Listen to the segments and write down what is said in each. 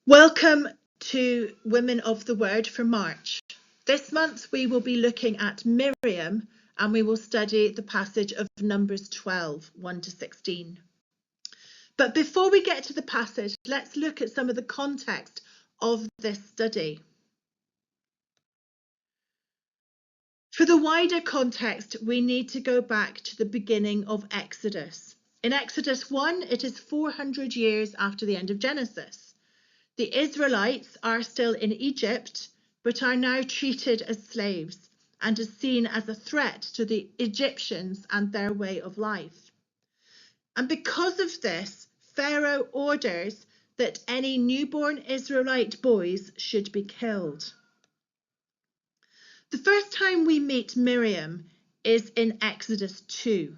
Welcome to Women of the Word for March. This month we will be looking at Miriam and we will study the passage of Numbers 12, 1 to 16. But before we get to the passage, let's look at some of the context of this study. For the wider context, we need to go back to the beginning of Exodus. In Exodus 1, it is 400 years after the end of Genesis. The Israelites are still in Egypt, but are now treated as slaves and is seen as a threat to the Egyptians and their way of life. And because of this, Pharaoh orders that any newborn Israelite boys should be killed. The first time we meet Miriam is in Exodus 2.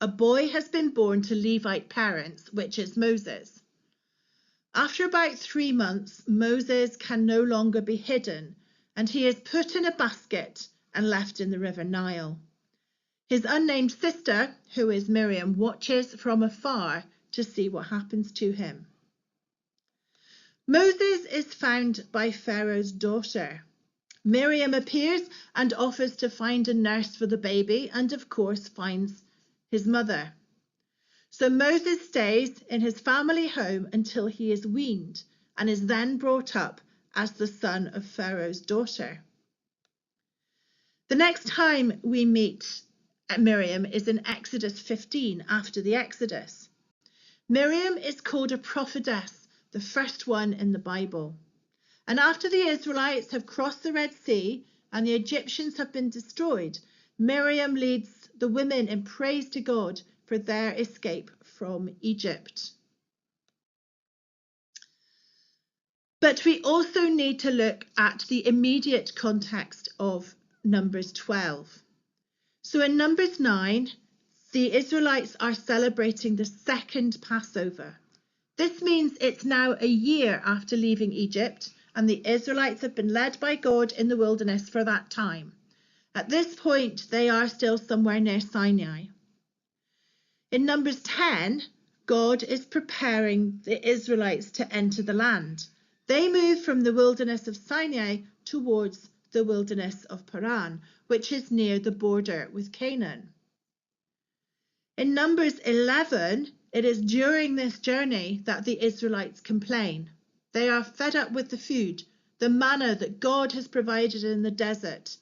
A boy has been born to Levite parents, which is Moses. After about 3 months, Moses can no longer be hidden, and he is put in a basket and left in the river Nile. His unnamed sister, who is Miriam, watches from afar to see what happens to him. Moses is found by Pharaoh's daughter. Miriam appears and offers to find a nurse for the baby and, of course, finds his mother. So Moses stays in his family home until he is weaned and is then brought up as the son of Pharaoh's daughter. The next time we meet Miriam is in Exodus 15 after the Exodus. Miriam is called a prophetess, the first one in the Bible. And after the Israelites have crossed the Red Sea and the Egyptians have been destroyed, Miriam leads the women in praise to God for their escape from Egypt. But we also need to look at the immediate context of Numbers 12. So in Numbers 9, the Israelites are celebrating the second Passover. This means it's now a year after leaving Egypt, and the Israelites have been led by God in the wilderness for that time. At this point, they are still somewhere near Sinai. In Numbers 10, God is preparing the Israelites to enter the land. They move from the wilderness of Sinai towards the wilderness of Paran, which is near the border with Canaan. In Numbers 11, it is during this journey that the Israelites complain. They are fed up with the food, the manna that God has provided in the desert,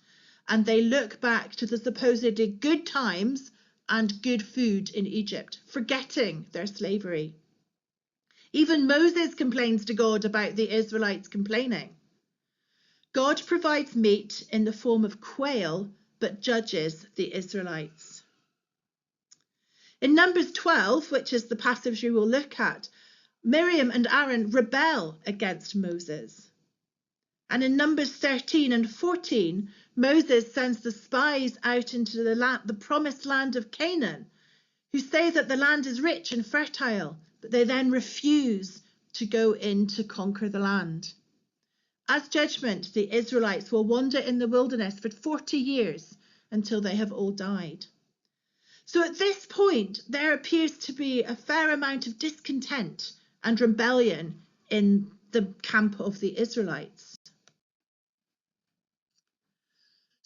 and they look back to the supposedly good times and good food in Egypt, forgetting their slavery. Even Moses complains to God about the Israelites complaining. God provides meat in the form of quail, but judges the Israelites. In Numbers 12, which is the passage we will look at, Miriam and Aaron rebel against Moses. And in Numbers 13 and 14, Moses sends the spies out into the promised land of Canaan, who say that the land is rich and fertile, but they then refuse to go in to conquer the land. As judgment, the Israelites will wander in the wilderness for 40 years until they have all died. So at this point, there appears to be a fair amount of discontent and rebellion in the camp of the Israelites.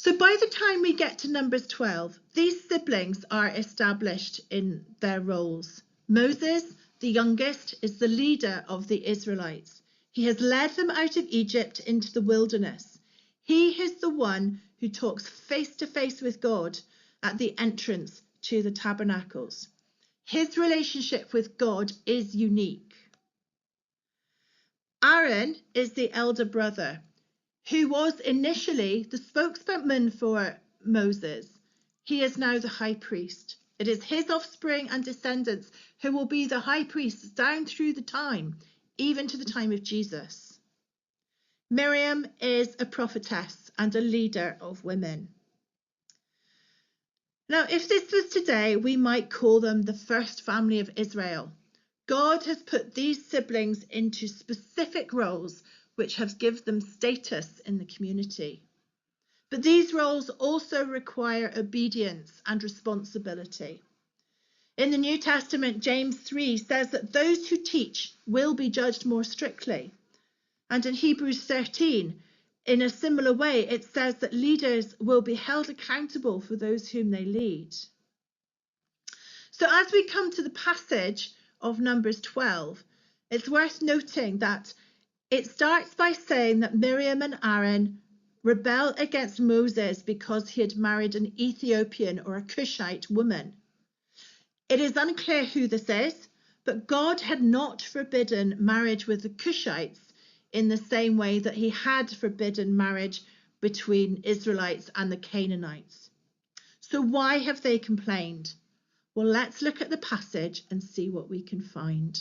So by the time we get to Numbers 12, these siblings are established in their roles. Moses, the youngest, is the leader of the Israelites. He has led them out of Egypt into the wilderness. He is the one who talks face to face with God at the entrance to the tabernacles. His relationship with God is unique. Aaron is the elder brother, who was initially the spokesman for Moses. He is now the high priest. It is his offspring and descendants who will be the high priests down through the time, even to the time of Jesus. Miriam is a prophetess and a leader of women. Now, if this was today, we might call them the first family of Israel. God has put these siblings into specific roles which have given them status in the community. But these roles also require obedience and responsibility. In the New Testament, James 3 says that those who teach will be judged more strictly. And in Hebrews 13, in a similar way, it says that leaders will be held accountable for those whom they lead. So as we come to the passage of Numbers 12, it's worth noting that it starts by saying that Miriam and Aaron rebel against Moses because he had married an Ethiopian or a Cushite woman. It is unclear who this is, but God had not forbidden marriage with the Cushites in the same way that he had forbidden marriage between Israelites and the Canaanites. So why have they complained? Well, let's look at the passage and see what we can find.